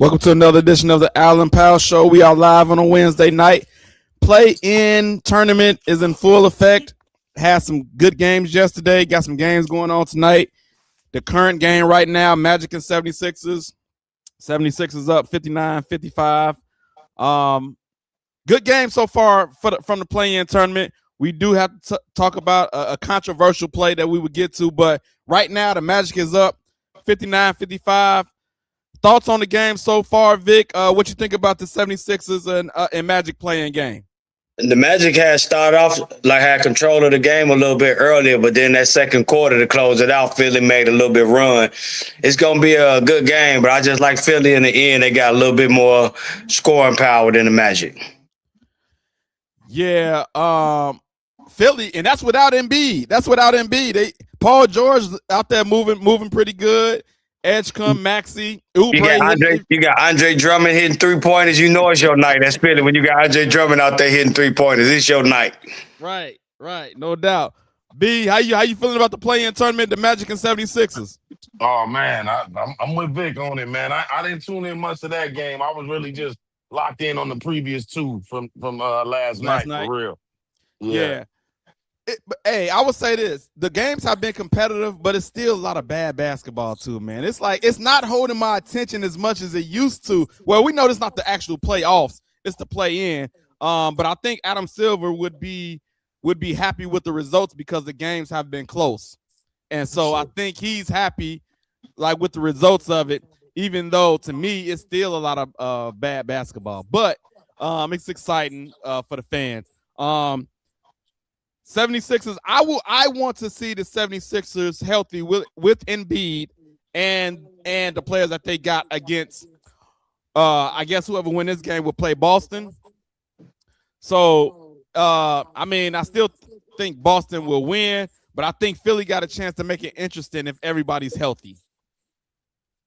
Welcome to another edition of the Allen Powell Show. We are live on a Wednesday night. Play-in tournament is in full effect. Had some good games yesterday. Got some games going on tonight. The current game right now, Magic and 76ers. 76ers up 59-55. Good game so far from the play-in tournament. We do have to talk about a controversial play that we would get to, but right now the Magic is up 59-55. Thoughts on the game so far, Vic? What you think about the 76ers and Magic playing game? The Magic had started off had control of the game a little bit earlier, but then that second quarter to close it out, Philly made a little bit run. It's gonna be a good game, but I just like Philly in the end. They got a little bit more scoring power than the Magic. Yeah, Philly, and that's without Embiid. Paul George out there moving pretty good. Edgecombe, Maxey, Oubre. You got Andre Drummond hitting 3-pointers. You know it's your night. That's Philly. When you got Andre Drummond out there hitting 3-pointers, it's your night. Right, no doubt. B, how you feeling about the play-in tournament, the Magic and 76ers? Oh man, I'm with Vic on it, man. I didn't tune in much to that game. I was really just locked in on the previous two from last night for real. Yeah. Hey, I would say this. The games have been competitive, but it's still a lot of bad basketball too, man. It's like it's not holding my attention as much as it used to. Well, we know it's not the actual playoffs, it's the play-in. But I think Adam Silver would be happy with the results because the games have been close. And so I think he's happy with the results of it, even though to me it's still a lot of bad basketball. But it's exciting for the fans. 76ers, I want to see the 76ers healthy with Embiid and the players that they got against I guess whoever win this game will play Boston. So I still think Boston will win, but I think Philly got a chance to make it interesting if everybody's healthy.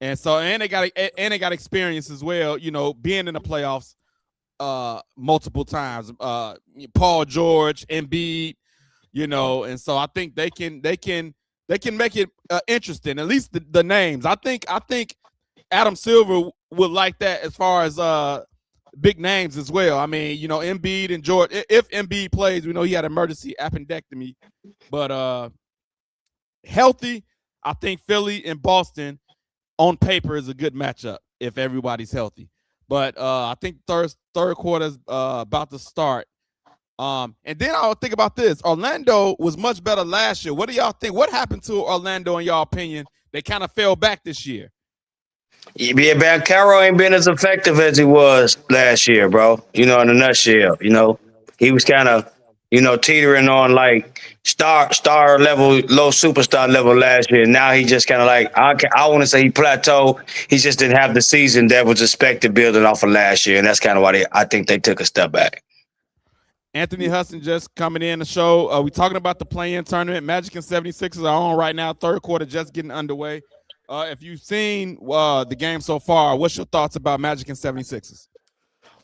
And so they got experience as well, being in the playoffs multiple times. Paul George, Embiid, and so I think they can make it interesting. At least the names. I think Adam Silver would like that as far as big names as well. I mean, Embiid and George. If Embiid plays, we know he had emergency appendectomy, but healthy. I think Philly and Boston on paper is a good matchup if everybody's healthy. But I think third quarter is about to start. And then I'll think about this. Orlando was much better last year. What do y'all think? What happened to Orlando in y'all opinion? They kind of fell back this year. Yeah, man, Carroll ain't been as effective as he was last year, bro. In a nutshell, he was kind of, teetering on star level, low superstar level last year. Now he just kind of I want to say he plateaued. He just didn't have the season that was expected building off of last year, and that's kind of why I think they took a step back. Anthony Hudson just coming in the show. We talking about the play-in tournament. Magic and 76ers are on right now. Third quarter just getting underway. If you've seen the game so far, what's your thoughts about Magic and 76ers?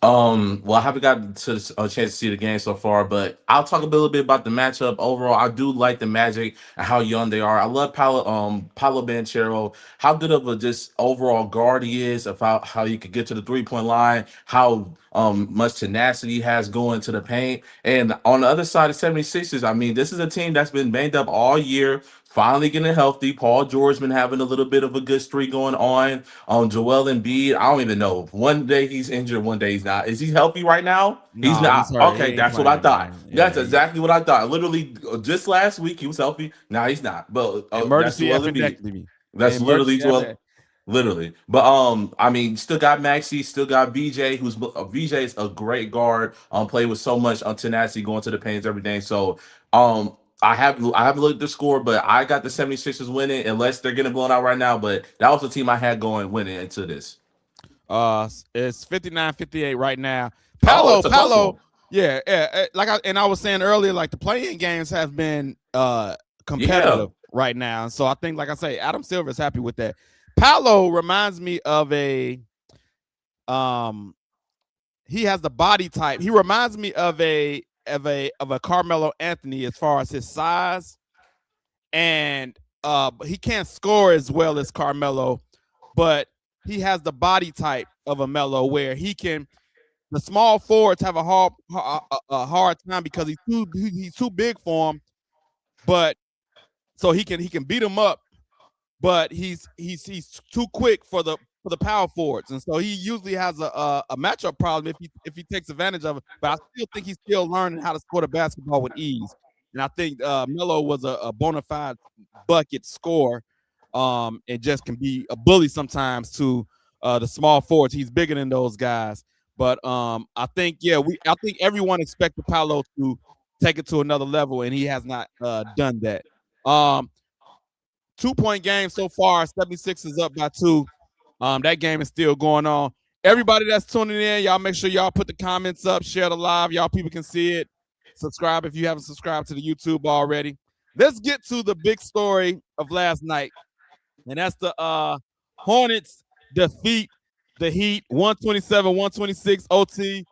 Well, I haven't gotten a chance to see the game so far, but I'll talk a little bit about the matchup. Overall, I do like the Magic and how young they are. I love Paolo Banchero, how good of a just overall guard he is, of how you could get to the 3-point line, how much tenacity he has going to the paint. And on the other side of 76ers, this is a team that's been banged up all year. Finally getting healthy. Paul George been having a little bit of a good streak going on. Joel Embiid, I don't even know. One day he's injured, one day he's not. Is he healthy right now? No, he's not. Okay, that's what I thought. Yeah, that's exactly what I thought. Literally, just last week he was healthy. Now he's not. But emergency that's appendectomy. That's literally literally. But still got Maxey, still got VJ, VJ is a great guard. Play with so much tenacity going to the paints every day. So I haven't looked at the score, but I got the 76ers winning unless they're getting blown out right now. But that was the team I had going winning into this. It's 59-58 right now. Paolo, yeah. I was saying earlier, the play-in games have been competitive right now. And so I think, like I say, Adam Silver is happy with that. Paolo reminds me of he has the body type. He reminds me of a Carmelo Anthony as far as his size, and he can't score as well as Carmelo, but he has the body type of a Melo where he can. The small forwards have a hard time because he's too big for him, but so he can beat him up, but he's too quick for the power forwards, and so he usually has a matchup problem if he takes advantage of it. But I still think he's still learning how to score the basketball with ease, and I think Melo was a bona fide bucket scorer, and just can be a bully sometimes to the small forwards. He's bigger than those guys, but I think I think everyone expected Paolo to take it to another level, and he has not done that. 2-point game so far. 76 is up by 2. That game is still going on. Everybody that's tuning in, y'all make sure y'all put the comments up, share the live. Y'all people can see it. Subscribe if you haven't subscribed to the YouTube already. Let's get to the big story of last night, and that's the Hornets defeat the Heat 127-126 OT.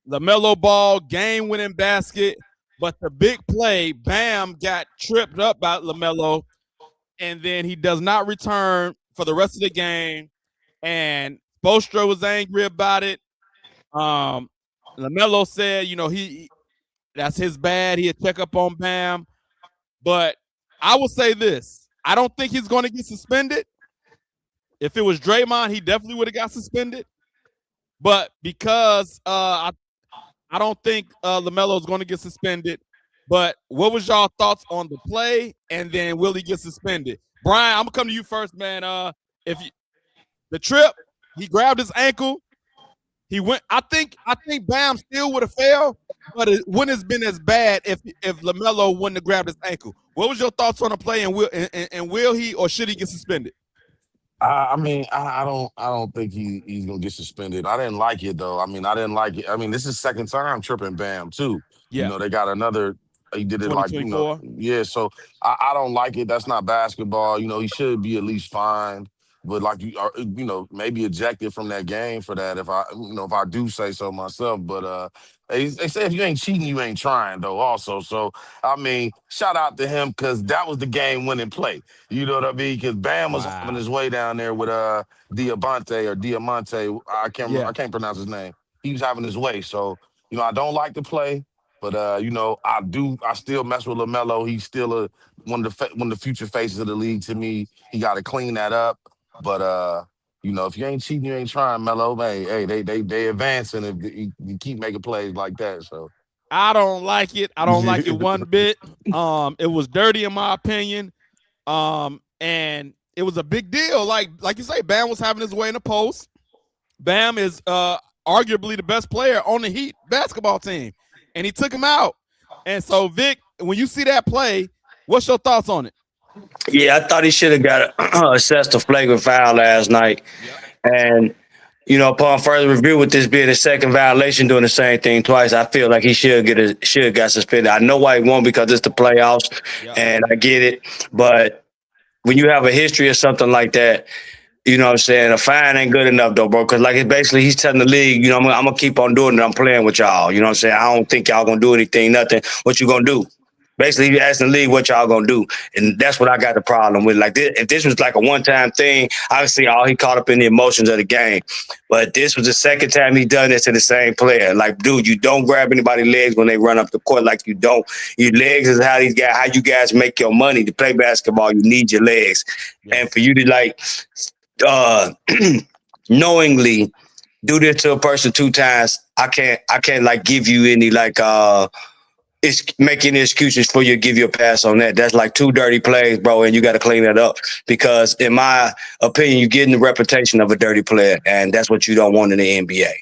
Lamelo Ball game-winning basket, but the big play, Bam got tripped up by Lamelo, and then he does not return for the rest of the game. And Spoelstra was angry about it. Lamelo said, that's his bad. He'll check up on Bam. But I will say this. I don't think he's going to get suspended. If it was Draymond, he definitely would have got suspended. But because I don't think LaMelo is going to get suspended. But what was y'all thoughts on the play? And then will he get suspended? Brian, I'm gonna come to you first, man. The trip, he grabbed his ankle. He went. I think Bam still would have failed, but it wouldn't have been as bad if LaMelo wouldn't have grabbed his ankle. What was your thoughts on the play? And will he or should he get suspended? I mean, I don't think he's gonna get suspended. I didn't like it though. I mean, I didn't like it. I mean, this is second time tripping Bam too. Yeah. They got another. He did it like yeah. So I don't like it. That's not basketball. He should be at least fined, but like maybe ejected from that game for that. If I do say so myself, but they say if you ain't cheating, you ain't trying though. Also, so I mean, shout out to him because that was the game-winning play. You know what I mean? Because Bam was having his way down there with Diamante. I can't pronounce his name. He was having his way. So I don't like the play. But I still mess with LaMelo. He's still one of the future faces of the league to me. He got to clean that up. But if you ain't cheating, you ain't trying, Melo. Hey, they advancing if you keep making plays like that. So I don't like it. I don't like it one bit. It was dirty in my opinion. And it was a big deal. Like you say, Bam was having his way in the post. Bam is arguably the best player on the Heat basketball team. And he took him out. And so, Vic, when you see that play, what's your thoughts on it? Yeah, I thought he should have got assessed a flagrant foul last night. Yep. And, upon further review with this being a second violation doing the same thing twice, I feel like he should have got suspended. I know why he won't because it's the playoffs, and I get it. But when you have a history or something like that, you know what I'm saying? A fine ain't good enough, though, bro. Because, he's telling the league, I'm going to keep on doing it. I'm playing with y'all. You know what I'm saying? I don't think y'all going to do anything, nothing. What you going to do? Basically, he's asking the league what y'all going to do. And that's what I got the problem with. If this was like a one-time thing, obviously, he caught up in the emotions of the game. But this was the second time he done this to the same player. Dude, you don't grab anybody's legs when they run up the court like you don't. Your legs is how you guys make your money. To play basketball, you need your legs. Yes. And for you to, knowingly do this to a person 2 times, I can't give you any it's making excuses for you to give you a pass on that. That's 2 dirty plays, bro, and you got to clean that up because in my opinion, you're getting the reputation of a dirty player, and that's what you don't want in the NBA.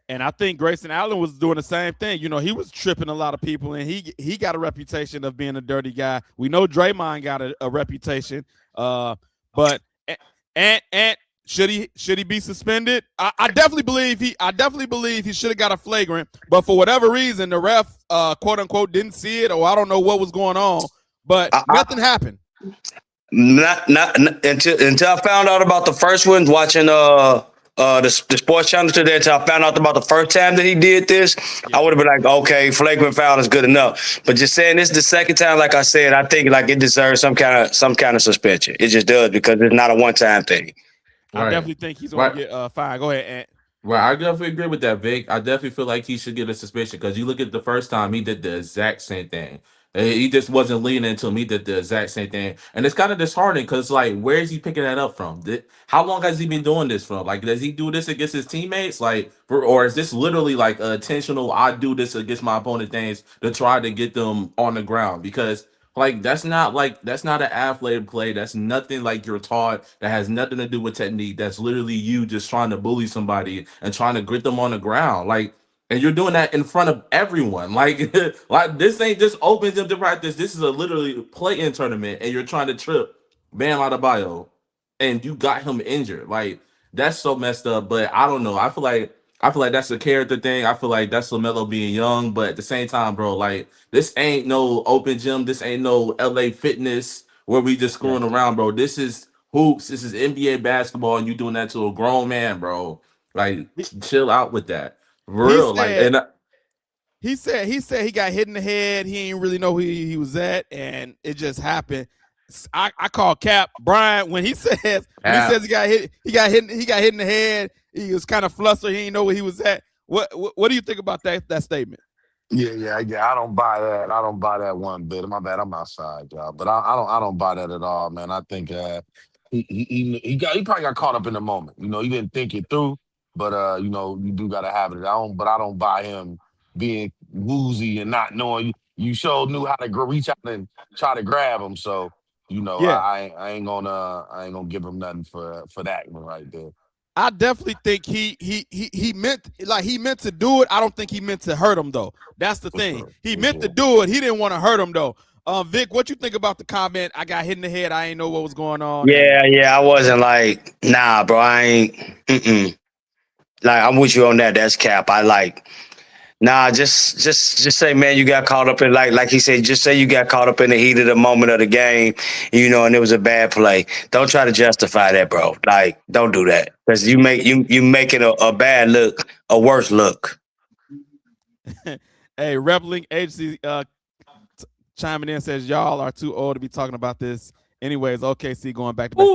And I think Grayson Allen was doing the same thing. He was tripping a lot of people, and he got a reputation of being a dirty guy. We know Draymond got a reputation, but and should he be suspended? I definitely believe he should have got a flagrant, but for whatever reason, the ref quote unquote didn't see it, or I don't know what was going on, but nothing happened. Not until I found out about the first one watching the sports channel today. Until I found out about the first time that he did this, I would have been like, okay, flagrant foul is good enough. But just saying this is the second time, like I said, I think it deserves some kind of suspension. It just does because it's not a one-time thing. I definitely think he's going to get fined. Go ahead, Ant. Right, I definitely agree with that, Vic. I definitely feel like he should get a suspicion because you look at the first time he did the exact same thing. He just wasn't leaning into him. He did the exact same thing, and it's kind of disheartening because like, where is he picking that up from? How long has he been doing this from? Like, does he do this against his teammates? Like, or is this literally like intentional? I do this against my opponent things to try to get them on the ground because that's not an athletic play. That's nothing like you're taught. That has nothing to do with technique. That's literally you just trying to bully somebody and trying to grit them on the ground. Like, and you're doing that in front of everyone. Like, like this ain't just open gym to practice. This is a literally play-in tournament, and you're trying to trip Bam Adebayo, and you got him injured. Like, that's so messed up. But I don't know. I feel like that's a character thing. I feel like that's Lamelo being young, but at the same time, bro, like this ain't no open gym. This ain't no LA Fitness where we just screwing around, bro. This is hoops. This is NBA basketball, and you doing that to a grown man, bro. Like, chill out with that, for He real. Like, said and he said he got hit in the head. He didn't really know who he was at, and it just happened. I call Cap Brian when he says he got hit in the head. He was kind of flustered. He didn't know where he was at. What do you think about that statement? Yeah. I don't buy that. I don't buy that one bit. My bad. I'm outside, y'all. But I don't buy that at all, man. I think he probably got caught up in the moment. You know, he didn't think it through. But you know, you do gotta have it. I don't buy him being woozy and not knowing. You sure knew how to reach out and try to grab him. So you know, Yeah. I ain't gonna give him nothing for that one right there. I definitely think he meant to do it. I don't think he meant to hurt him though. That's the thing. Sure. He meant to do it. He didn't want to hurt him though. Vic, what you think about the comment? I got hit in the head. I ain't know what was going on. Yeah. I wasn't like, nah, bro. I ain't. Like, I'm with you on that. That's cap. I like. Nah, just say, man, you got caught up in like he said. Just say you got caught up in the heat of the moment of the game, you know, and it was a bad play. Don't try to justify that, bro. Like, don't do that because you making a bad look a worse look. Hey, Reveling Agency chiming in says y'all are too old to be talking about this. Anyways, OKC going back to back.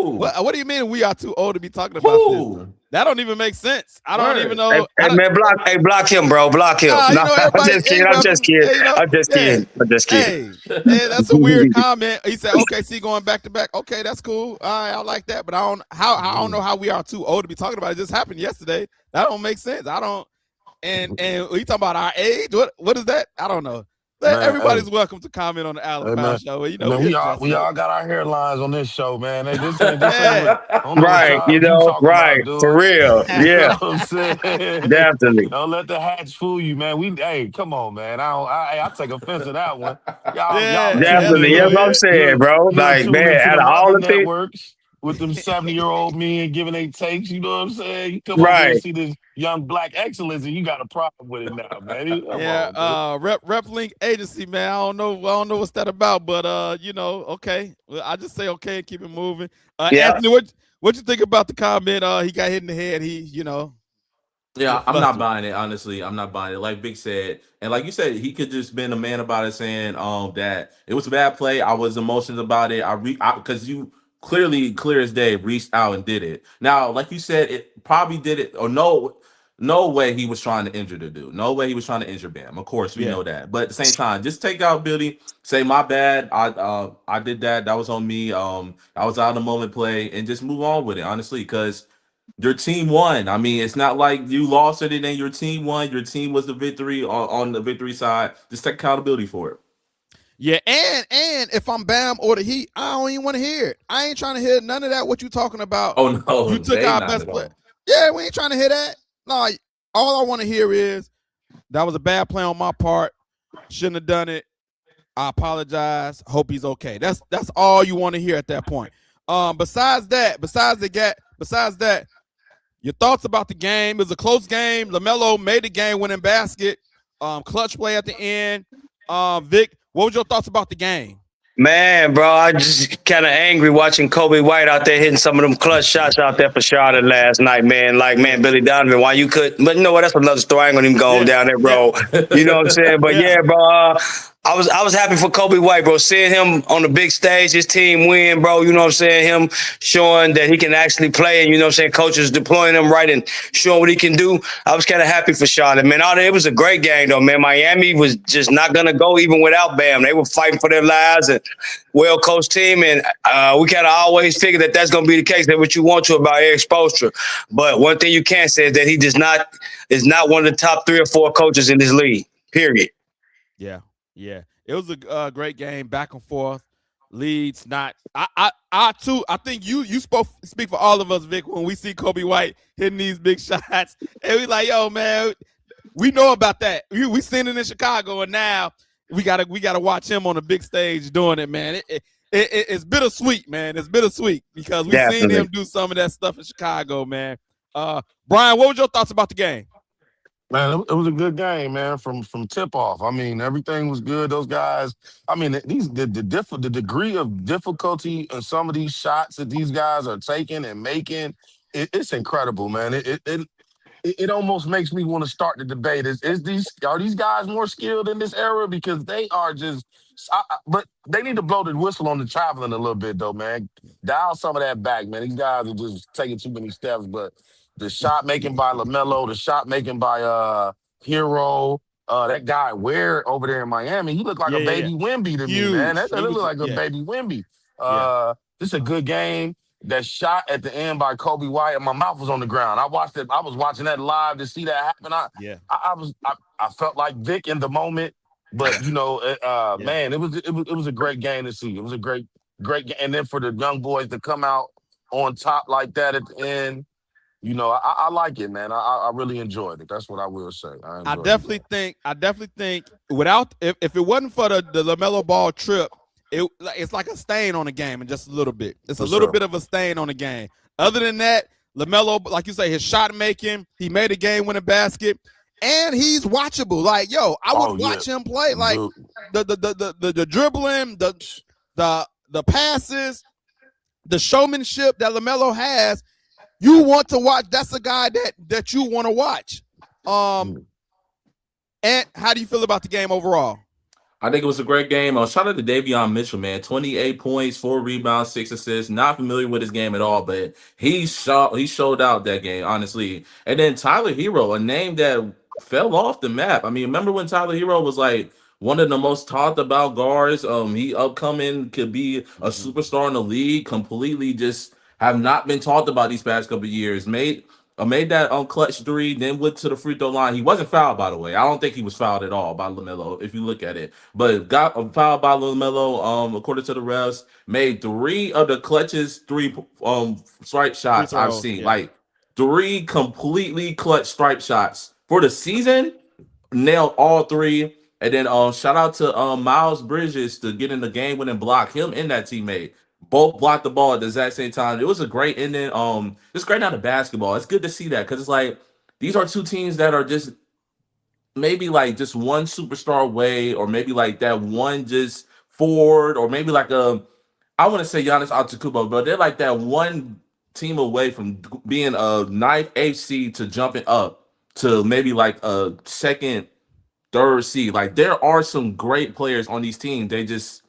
What do you mean we are too old to be talking about this? That don't even make sense. I don't even know. Hey man, block him, bro. Block him. Nah, I'm just kidding. Hey, that's a weird comment. He said OKC going back to back. Okay, that's cool. All right, I like that, but I don't know how we are too old to be talking about it. It just happened yesterday. That don't make sense. I don't. And we talking about our age. What is that? I don't know. Man, everybody's welcome to comment on the Alan Powell show. You know, we all got our hairlines on this show, man. Hey, this ain't right. You know, right. About, for real. Yeah. You know what I'm saying? Definitely. Don't let the hats fool you, man. Hey, come on, man. I take offense to that one. Y'all definitely. That's what I'm saying, bro. Like, man, out of all the networks with them 70-year-old men giving they takes, you know what I'm saying? You come over here and see this young black excellence, and you got a problem with it now, man. Rep Link Agency, man. I don't know what's that about, but you know, okay. Well, I just say okay and keep it moving. Anthony, what you think about the comment? He got hit in the head. Yeah, I'm not buying it, honestly. I'm not buying it. Like Vic said, and like you said, he could just been a man about it, saying that it was a bad play. I was emotional about it. Because you clearly, clear as day, reached out and did it. Now, like you said, it probably did it, or no way he was trying to injure the dude. No way he was trying to injure Bam. Of course, we know that. But at the same time, just take out Billy, say my bad. I did that. That was on me. I was out of the moment play, and just move on with it, honestly, because your team won. I mean, it's not like you lost it and then your team won. Your team was the victory on the victory side. Just take accountability for it. Yeah, and if I'm Bam or the Heat, I don't even want to hear it. I ain't trying to hear none of that. What you talking about? Oh no, you took our best player. Yeah, we ain't trying to hear that. No, all I want to hear is that was a bad play on my part. Shouldn't have done it. I apologize. Hope he's okay. That's all you want to hear at that point. Besides that, your thoughts about the game? It was a close game. LaMelo made the game-winning basket. Clutch play at the end. Vic, what was your thoughts about the game? Man, bro, I just kind of angry watching Kobe White out there hitting some of them clutch shots out there for Charlotte last night, man. Like, man, Billy Donovan, why you could? But you know what? That's another story. I ain't gonna even go down that road. You know what I'm saying? But yeah, bro, I was happy for Kobe White, bro. Seeing him on the big stage, his team win, bro. You know what I'm saying? Him showing that he can actually play, and you know what I'm saying, coaches deploying him right and showing what he can do. I was kind of happy for Charlotte, man. It was a great game though, man. Miami was just not gonna go even without Bam. They were fighting for their lives and well-coached team, and we kind of always figured that that's gonna be the case. That's what you want to about Eric Spoelstra. But one thing you can't say is that he is not one of the top 3 or 4 coaches in this league. Period. Yeah. Yeah, it was a great game, back and forth. Leads not. I too. I think you speak for all of us, Vic, when we see Kobe White hitting these big shots, and we like, yo, man, we know about that. We seen it in Chicago, and now we gotta watch him on the big stage doing it, man. It's bittersweet, man. It's bittersweet because we seen him do some of that stuff in Chicago, man. Brian, what was your thoughts about the game? Man, it was a good game, man. From tip off, I mean, everything was good. Those guys, I mean, the degree of difficulty in some of these shots that these guys are taking and making, it's incredible, man. It almost makes me want to start the debate. Are these guys more skilled in this era? Because they are just, but they need to blow the whistle on the traveling a little bit, though, man. Dial some of that back, man. These guys are just taking too many steps, but. The shot making by Lamelo, the shot making by Hero, that guy Ware over there in Miami, he looked like a baby Wemby to me, man. That looked like a baby Wemby. This is a good game. That shot at the end by Kobe White, and my mouth was on the ground. I watched it. I was watching that live to see that happen. I felt like Vic in the moment, but you know, man, it was a great game to see. It was a great game, and then for the young boys to come out on top like that at the end. You know, I like it, man. I really enjoyed it. That's what I will say. I definitely think without if it wasn't for the LaMelo Ball trip, it's like a stain on the game and just a little bit. It's a little bit of a stain on the game. Other than that, LaMelo, like you say, his shot making, he made a game-winning basket, and he's watchable. Like, yo, I would watch him play. Like the dribbling, the passes, the showmanship that LaMelo has. You want to watch. That's a guy that you want to watch. And how do you feel about the game overall? I think it was a great game. Shout out to Davion Mitchell, man. 28 points, 4 rebounds, 6 assists. Not familiar with his game at all, but he showed out that game, honestly. And then Tyler Hero, a name that fell off the map. I mean, remember when Tyler Hero was like one of the most talked about guards? He upcoming could be a superstar in the league. Completely just have not been talked about these past couple of years. Made that clutch 3, then went to the free throw line. He wasn't fouled, by the way. I don't think he was fouled at all by LaMelo, if you look at it. But got fouled by LaMelo, according to the refs. Made 3 of the clutches 3 stripe shots I've seen. Yeah. Like 3 completely clutch stripe shots for the season. Nailed all 3. And then shout out to Miles Bridges to get in the game-winning block. Him and that teammate both blocked the ball at the exact same time. It was a great ending. It's great out of basketball. It's good to see that because it's like these are 2 teams that are just maybe like just one superstar away, or maybe like that one just forward, or maybe like I want to say Giannis Antetokounmpo, but they're like that one team away from being a 9th, 8th seed to jumping up to maybe like a 2nd, 3rd seed. Like there are some great players on these teams. They just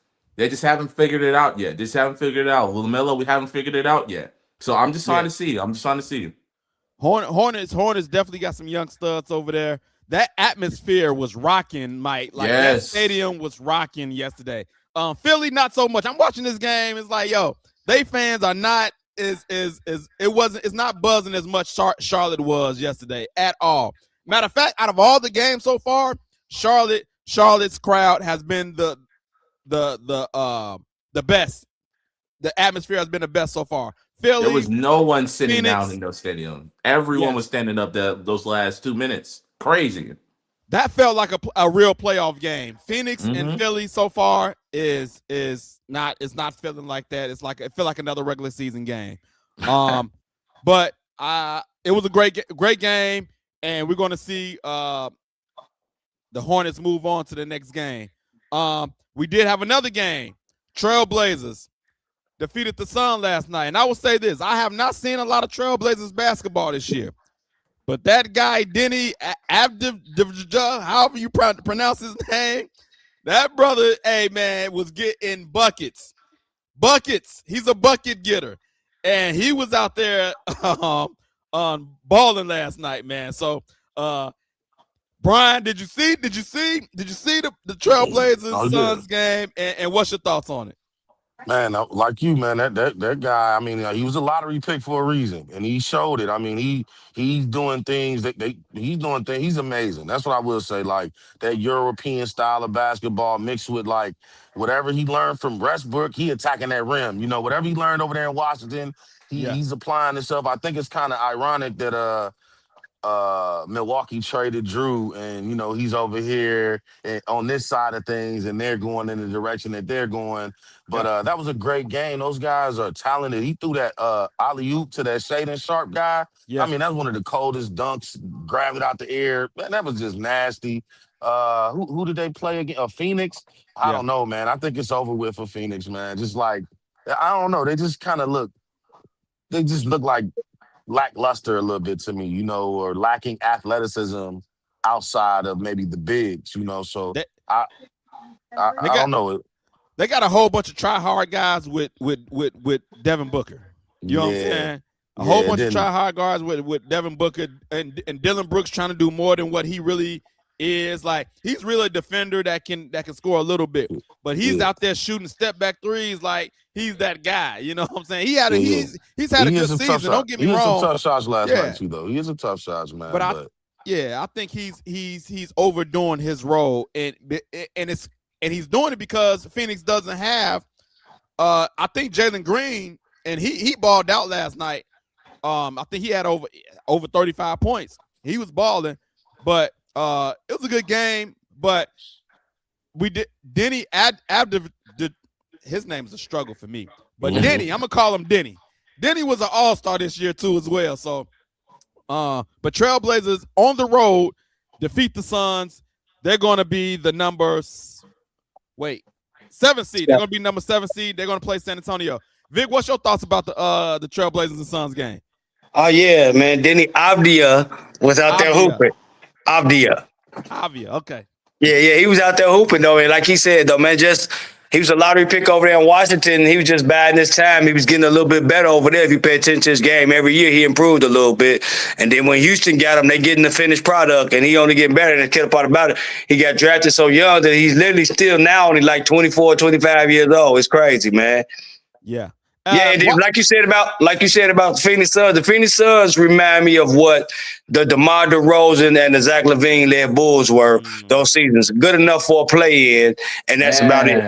haven't figured it out yet. LaMelo, we haven't figured it out yet. So I'm just trying to see. Hornets definitely got some young studs over there. That atmosphere was rocking, Mike. Like that stadium was rocking yesterday. Philly, not so much. I'm watching this game. It's like, yo, they fans are not it's not buzzing as much Charlotte was yesterday at all. Matter of fact, out of all the games so far, Charlotte's crowd has been the best. The atmosphere has been the best so far. Philly, there was no one sitting down in the stadium. Everyone was standing up those last 2 minutes. Crazy. That felt like a real playoff game. Phoenix and Philly so far is not feeling like that. It felt like another regular season game. But it was a great game, and we're going to see the Hornets move on to the next game. We did have another game. Trailblazers defeated the Sun last night. And I will say this. I have not seen a lot of Trailblazers basketball this year. But that guy, Denny Avdija, however you pronounce his name, That brother, hey man, was getting buckets. Buckets. He's a bucket getter. And he was out there on balling last night, man. So Brian, did you see the Trailblazers Oh yeah. Suns game? And what's your thoughts on it? Man, like you, man, that guy. I mean, he was a lottery pick for a reason, and he showed it. I mean, he's doing things he's doing things. He's amazing. That's what I will say. Like that European style of basketball mixed with like whatever he learned from Westbrook, he attacking that rim. You know, whatever he learned over there in Washington, Yeah. he's applying himself. I think it's kind of ironic that Milwaukee traded Drew, and he's over here on this side of things, and they're going in the direction that they're going. But Yeah. that was a great game. Those guys are talented. He threw that alley oop to that Shaden Sharp guy. I Yeah. mean, that's one of the coldest dunks. Grabbed it out the air. Man, that was just nasty. Who did they play again? Phoenix. I Yeah. don't know, man. I think it's over with for Phoenix, man. Just like I don't know. They just kind of look. They just look like lackluster a little bit to me, or lacking athleticism outside of maybe the bigs, So They, I I, they I got don't know. they got a whole bunch of try hard guys with Devin Booker. You know what I'm Yeah, saying? A yeah. whole It bunch of didn't. try hard guards with Devin Booker and Dylan Brooks trying to do more than what he really is. Like he's really a defender that can score a little bit, but he's Yeah, out there shooting step back threes like he's that guy. You know what I'm saying? He's yeah. had a He is good some tough season. shot. Don't get me He is some wrong. tough shots last night Yeah, too, though. He is a tough shots, but man. But I think he's overdoing his role and he's doing it because Phoenix doesn't have. I think Jalen Green and he balled out last night. I think he had over 35 points. He was balling, but it was a good game. But we did Denny his name is a struggle for me. But Denny, I'm gonna call him Denny. Denny was an all-star this year too as well. So but Trailblazers on the road defeat the Suns. They're gonna be the seven seed. They're gonna be number 7 seed. They're gonna play San Antonio. Vic, what's your thoughts about the Trailblazers and Suns game? Oh yeah, man. Denny Avdia was out there Avdia. hooping. Avdia. Okay. Yeah, he was out there hooping though, and like he said though, man, he was a lottery pick over there in Washington. He was just biding his time. He was getting a little bit better over there. If you pay attention to his game, every year he improved a little bit. And then when Houston got him, they getting the finished product, and he only getting better. And the kid part about it, he got drafted so young that he's literally still now only like 24, 25 years old. It's crazy, man. Yeah. Yeah, and then, like you said about the Phoenix Suns, the Phoenix Suns remind me of what the DeMar DeRozan and the Zach LaVine led Bulls were those seasons. Good enough for a play-in, and that's about it.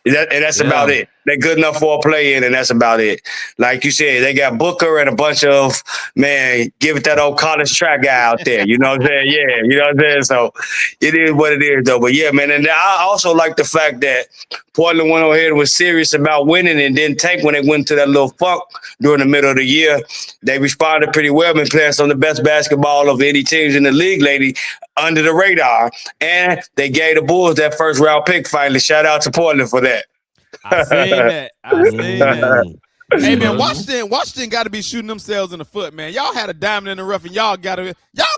That's about it. They're good enough for a play-in, and that's about it. Like you said, they got Booker and a bunch of, man, give it that old college track guy out there. You know what I'm saying? Yeah, you know what I'm saying? So it is what it is, though. But, yeah, man, and I also like the fact that Portland went ahead and was serious about winning and didn't tank when they went to that little funk during the middle of the year. They responded pretty well, been playing some of the best basketball of any teams in the league lately under the radar. And they gave the Bulls that first-round pick finally. Shout out to Portland for that. I seen that. Hey man, Washington got to be shooting themselves in the foot, man. Y'all had a diamond in the rough, and y'all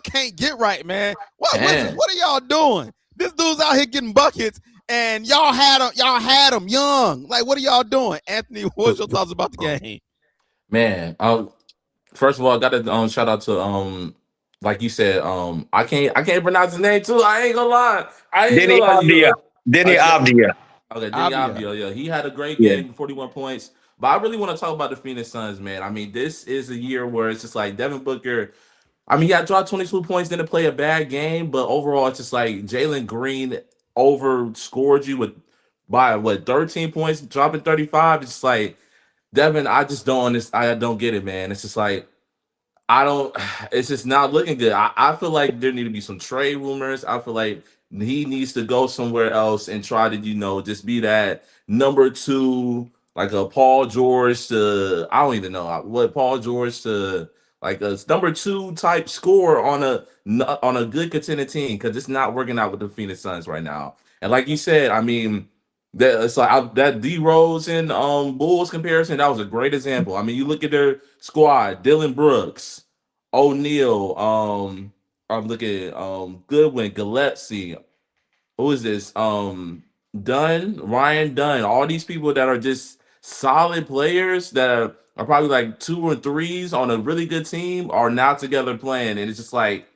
can't get right, man. What are y'all doing? This dude's out here getting buckets, and y'all had him young. Like, what are y'all doing, Anthony? What's your thoughts about the game? Man, first of all, I got to shout out to like you said, I can't pronounce his name too. I ain't gonna lie. Denny Avdia. Denny Avdia. Okay, Denny Avdia. Yeah, he had a great game, 41 points. But I really want to talk about the Phoenix Suns, man. I mean, this is a year where it's just like Devin Booker. I mean, he had dropped 22 points, didn't play a bad game, but overall, it's just like Jalen Green overscored you by 13 points, dropping 35. It's just like Devin, I just don't I don't get it, man. It's just like it's just not looking good. I feel like there need to be some trade rumors. I feel like he needs to go somewhere else and try to, just be that number 2, like a Paul George to, I don't even know what Paul George to, like a number 2 type scorer on a good contending team, because it's not working out with the Phoenix Suns right now. And like you said, I mean, it's like that D Rose and Bulls comparison. That was a great example. I mean, you look at their squad: Dylan Brooks, O'Neal. I'm looking at Goodwin, Gillespie, who is this? Ryan Dunn, all these people that are just solid players that are probably like two or threes on a really good team are now together playing, and it's just like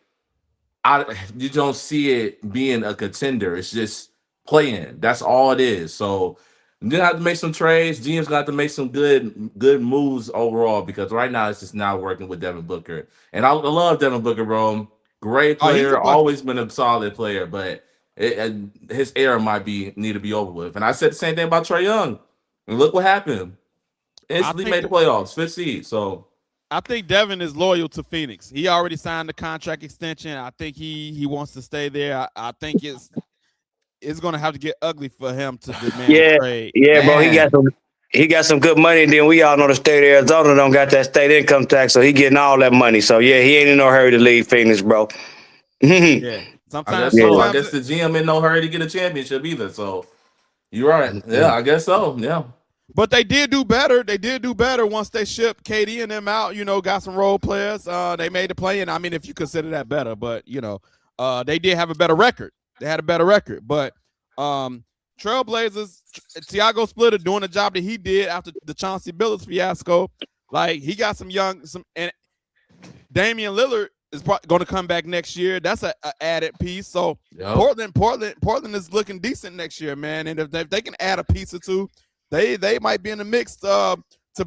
you don't see it being a contender. It's just playing. That's all it is. So you gonna have to make some trades. GM's gonna have to make some good moves overall because right now it's just not working with Devin Booker. And I love Devin Booker, bro. Great Oh, he's a player, bucket. always been a solid player, but his era might need to be over with. And I said the same thing about Trae Young. And look what happened. I Instantly think made the playoffs, fifth seed. So I think Devin is loyal to Phoenix. He already signed the contract extension. I think he wants to stay there. I think it's going to have to get ugly for him to demand a Yeah, trade. yeah, bro. man, He got some good money. And then we all know the state of Arizona don't got that state income tax, so he getting all that money. So yeah, he ain't in no hurry to leave Phoenix, bro. Yeah, Yeah. I Sometimes guess so. I sometimes guess the GM in no hurry to get a championship either. So you're right. Yeah, I guess so. Yeah. but they did do better. They did do better once they shipped KD and them out. Got some role players. They made the play, and I mean, if you consider that better, but they did have a better record. They had a better record, but Trailblazers, Tiago Splitter doing the job that he did after the Chauncey Billups fiasco. Like he got and Damian Lillard is going to come back next year. That's a added piece. So Yep. Portland is looking decent next year, man. And if they can add a piece or two, they might be in the mix to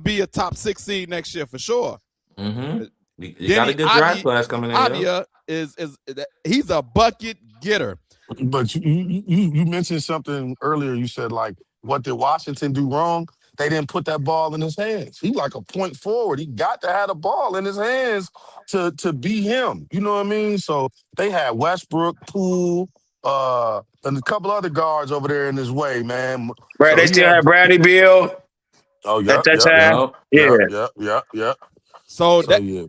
be a top 6 seed next year for sure. Mm-hmm. You got a Denny good draft class coming in. Avia is he's a bucket getter. But you mentioned something earlier. You said like, what did Washington do wrong? They didn't put that ball in his hands. He like a point forward. He got to have the ball in his hands to be him. You know what I mean? So they had Westbrook, Poole, and a couple other guards over there in his way, man. right. So They he still had. have Bradley Beal Oh, at yep, that yep, time. Yep. Yeah, yep. So So that yeah.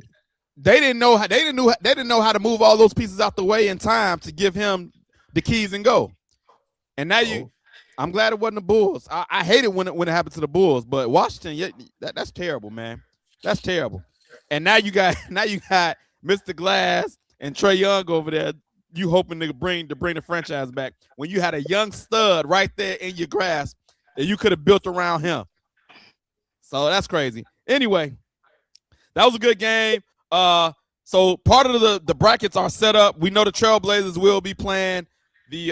they didn't know how to move all those pieces out the way in time to give him the keys and go. And now Oh. I'm glad it wasn't the Bulls. I hate it when it happened to the Bulls, but Washington, yeah, that's terrible, man. That's terrible. And now you got Mr. Glass and Trae Young over there. You hoping to bring the franchise back when you had a young stud right there in your grasp that you could have built around him. So that's crazy. Anyway, that was a good game. So part of the brackets are set up. We know the Trailblazers will be playing the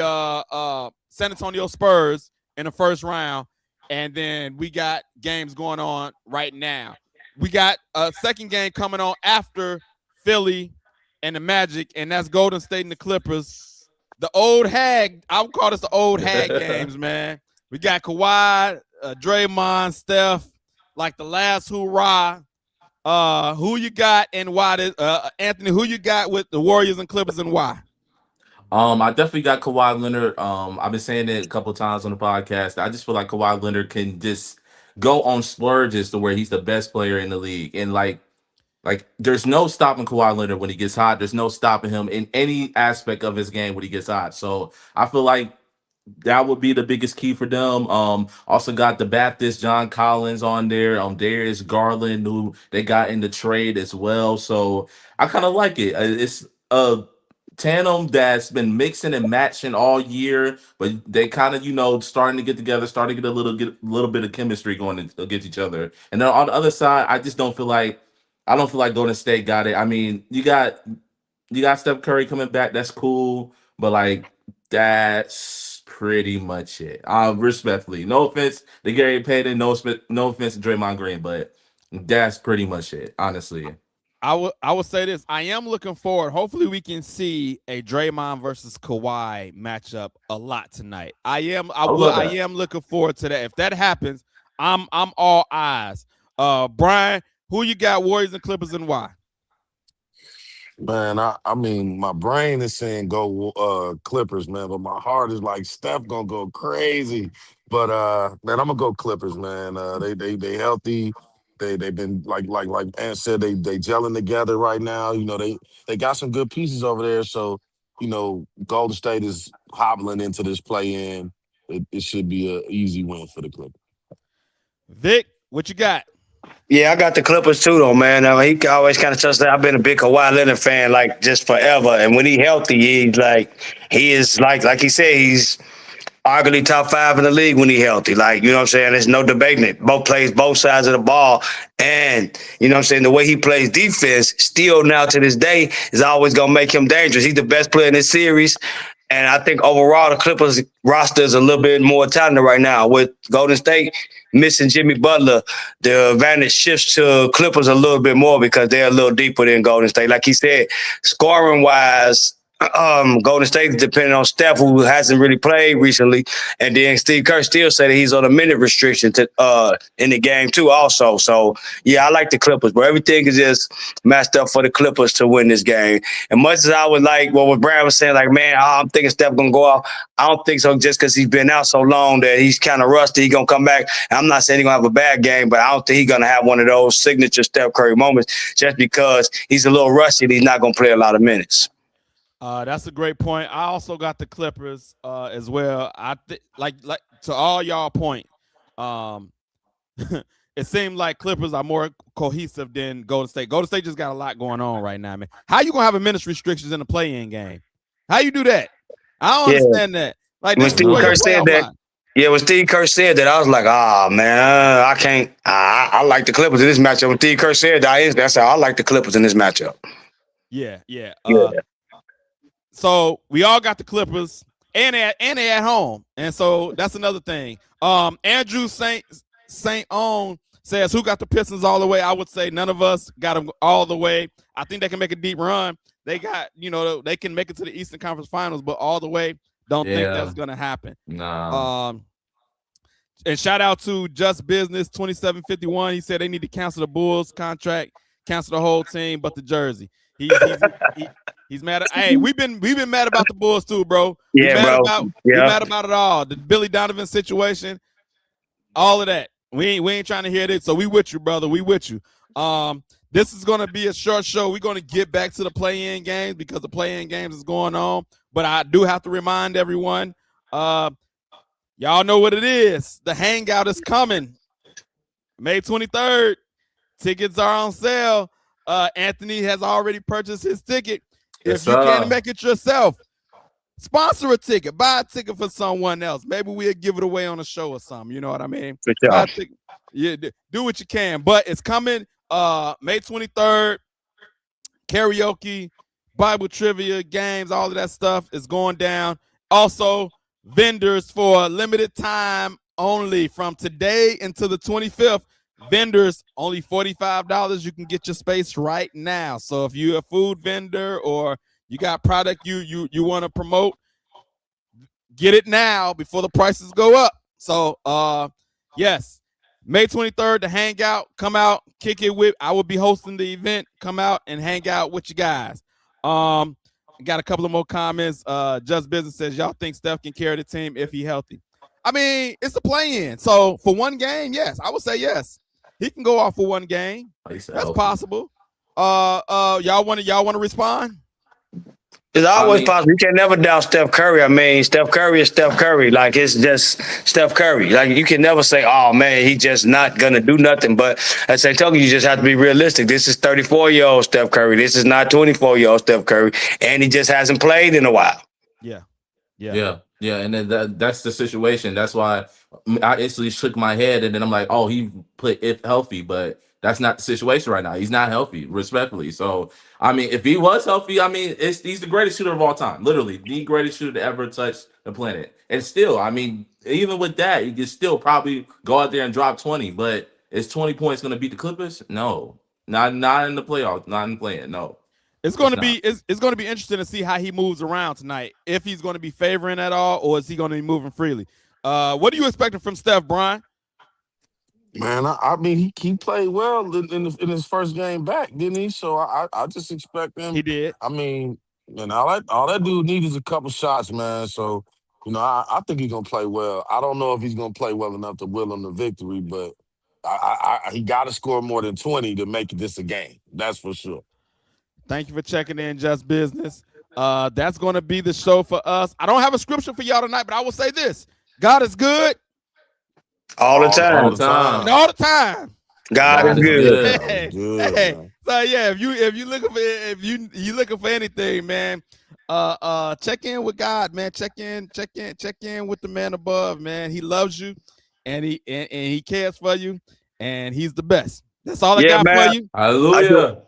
San Antonio Spurs in the first round, and then we got games going on right now. We got a second game coming on after Philly and the Magic, and that's Golden State and the Clippers. The old hag, I would call this the old hag games, man. We got Kawhi, Draymond, Steph, like the last hoorah. Who you got and why? Anthony, who you got with the Warriors and Clippers and why? I definitely got Kawhi Leonard. I've been saying it a couple times on the podcast. I just feel like Kawhi Leonard can just go on splurges to where he's the best player in the league, and like there's no stopping Kawhi Leonard when he gets hot. There's no stopping him in any aspect of his game when he gets hot. So I feel like that would be the biggest key for them. Also got the Baptist John Collins on there. Darius Garland, who they got in the trade as well. So I kind of like it. It's a tandem that's been mixing and matching all year, but they kind of starting to get together, starting to get a little bit of chemistry going against each other. And then on the other side, I don't feel like Golden State got it. I mean, you got Steph Curry coming back. That's cool, but like that's pretty much it. Respectfully, no offense to Gary Payton, no offense to Draymond Green, but that's pretty much it. Honestly, I would say this. I am looking forward. Hopefully, we can see a Draymond versus Kawhi matchup a lot tonight. love I that. am looking forward to that. If that happens, I'm all eyes. Brian, who you got? Warriors and Clippers and why? Man, I mean, my brain is saying go Clippers, man, but my heart is like Steph gonna go crazy. But man, I'm gonna go Clippers, man. They healthy. They've been like Ant said, they gelling together right now. They got some good pieces over there. So, Golden State is hobbling into this play in. It should be an easy win for the Clippers. Vic, what you got? Yeah, I got the Clippers too, though, man. He always kind of touched that. I've been a big Kawhi Leonard fan, like just forever. And when he healthy, he is like he said, he's arguably top 5 in the league when he healthy. Like, you know what I'm saying? There's no debating it. Both plays both sides of the ball. And, you know what I'm saying, the way he plays defense still now to this day is always going to make him dangerous. He's the best player in this series. And I think overall the Clippers roster is a little bit more talented right now. With Golden State missing Jimmy Butler, the advantage shifts to Clippers a little bit more because they're a little deeper than Golden State. Like he said, scoring-wise, Golden State is depending on Steph, who hasn't really played recently, and then Steve Kerr still said that he's on a minute restriction in the game too. Also, so yeah, I like the Clippers, but everything is just matched up for the Clippers to win this game. And much as I would like what Brad was saying, like, man, I'm thinking Steph gonna go off. I don't think so, just because he's been out so long that he's kind of rusty. He's gonna come back. And I'm not saying he's gonna have a bad game, but I don't think he's gonna have one of those signature Steph Curry moments just because he's a little rusty and he's not gonna play a lot of minutes. That's a great point. I also got the Clippers as well. I think, like to all y'all point, it seemed like Clippers are more cohesive than Golden State. Golden State just got a lot going on right now, man. How you gonna have a minutes restrictions in a play-in game? How you do that? I don't understand that. Like when Steve Kerr said that. Yeah, when Steve Kerr said that, I was like, man, I can't. I like the Clippers in this matchup. When Steve Kerr said that, that's how I like the Clippers in this matchup. Yeah. So we all got the Clippers, and they at home, and so that's another thing. Andrew Saint On says, "Who got the Pistons all the way?" I would say none of us got them all the way. I think they can make a deep run. They got, they can make it to the Eastern Conference Finals, but all the way, don't think that's gonna happen. No. And shout out to Just Business 2751. He said they need to cancel the Bulls contract, cancel the whole team, but the jersey. He's mad at. Hey, we've been mad about the Bulls too, bro. Yeah, we're mad about it all. The Billy Donovan situation, all of that. We ain't trying to hear this. So we with you, brother. We with you. This is gonna be a short show. We're gonna get back to the play-in games because the play-in games is going on. But I do have to remind everyone, y'all know what it is. The hangout is coming, May 23rd. Tickets are on sale. Anthony has already purchased his ticket. If you can't make it yourself, sponsor a ticket. Buy a ticket for someone else. Maybe we'll give it away on a show or something. You know what I mean? Yeah, do what you can. But it's coming May 23rd. Karaoke, Bible trivia, games, all of that stuff is going down. Also, vendors for limited time only from today until the 25th. Vendors only $45. You can get your space right now. So if you're a food vendor or you got product you want to promote, get it now before the prices go up. So yes, May 23rd, the hangout. Come out, kick it with. I will be hosting the event. Come out and hang out with you guys. Got a couple of more comments. Just Business says, y'all think Steph can carry the team if he's healthy? I mean, it's a play-in. So for one game, yes, I would say yes. He can go off for one game. That's possible. Y'all want to respond? It's always possible. You can never doubt Steph Curry. I mean, Steph Curry is Steph Curry. Like, it's just Steph Curry. Like, you can never say, oh, man, he just not going to do nothing. But as I told you, you just have to be realistic. This is 34-year-old Steph Curry. This is not 24-year-old Steph Curry. And he just hasn't played in a while. Yeah, and then that's the situation. That's why I instantly shook my head, and then I'm like, oh, he played if healthy, but that's not the situation right now. He's not healthy, respectfully. So, I mean, if he was healthy, I mean, he's the greatest shooter of all time. Literally, the greatest shooter to ever touch the planet. And still, I mean, even with that, he could still probably go out there and drop 20. But is 20 points going to beat the Clippers? No. Not in the playoffs, not in the play-in, no. It's going to be interesting to see how he moves around tonight. If he's going to be favoring at all, or is he going to be moving freely? What are you expecting from Steph, Brian? Man, I mean, he played well in his first game back, didn't he? So I just expect him. He did. I mean, and all that dude needs is a couple shots, man. So, I think he's gonna play well. I don't know if he's gonna play well enough to will him the victory, but he got to score more than 20 to make this a game. That's for sure. Thank you for checking in, Just Business. That's going to be the show for us. I don't have a scripture for y'all tonight, but I will say this. God is good. All the time. And all the time. God is good. Hey, Good, hey. man. So yeah, if you looking for anything, man, check in with God, man. Check in with the man above, man. He loves you, and he cares for you, and he's the best. That's all I Yeah, got for man. you. Hallelujah.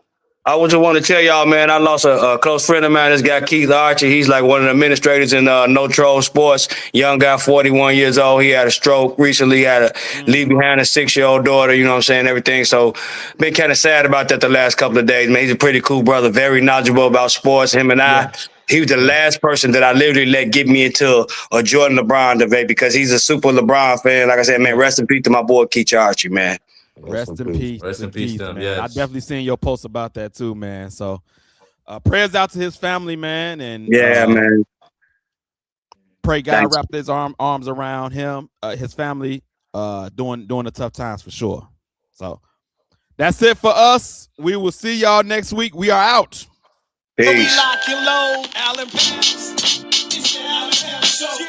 I just want to tell y'all, man, I lost a close friend of mine. This guy, Keith Archie. He's like one of the administrators in No Troll Sports. Young guy, 41 years old. He had a stroke recently. He had to leave behind a 6-year-old daughter, you know what I'm saying, everything. So been kind of sad about that the last couple of days, man. He's a pretty cool brother, very knowledgeable about sports. Him and I, he was the last person that I literally let get me into a Jordan LeBron debate because he's a super LeBron fan. Like I said, man, rest in peace to my boy, Keith Archie, man. Rest in peace. Rest in peace, them. man. Yes. I definitely seen your post about that too, man. So prayers out to his family, man, and man. Pray God wrap his arms around him, his family, during the tough times for sure. So that's it for us. We will see y'all next week. We are out. Peace. Lock and load, Allen Pants. It's the Allen Pants Show.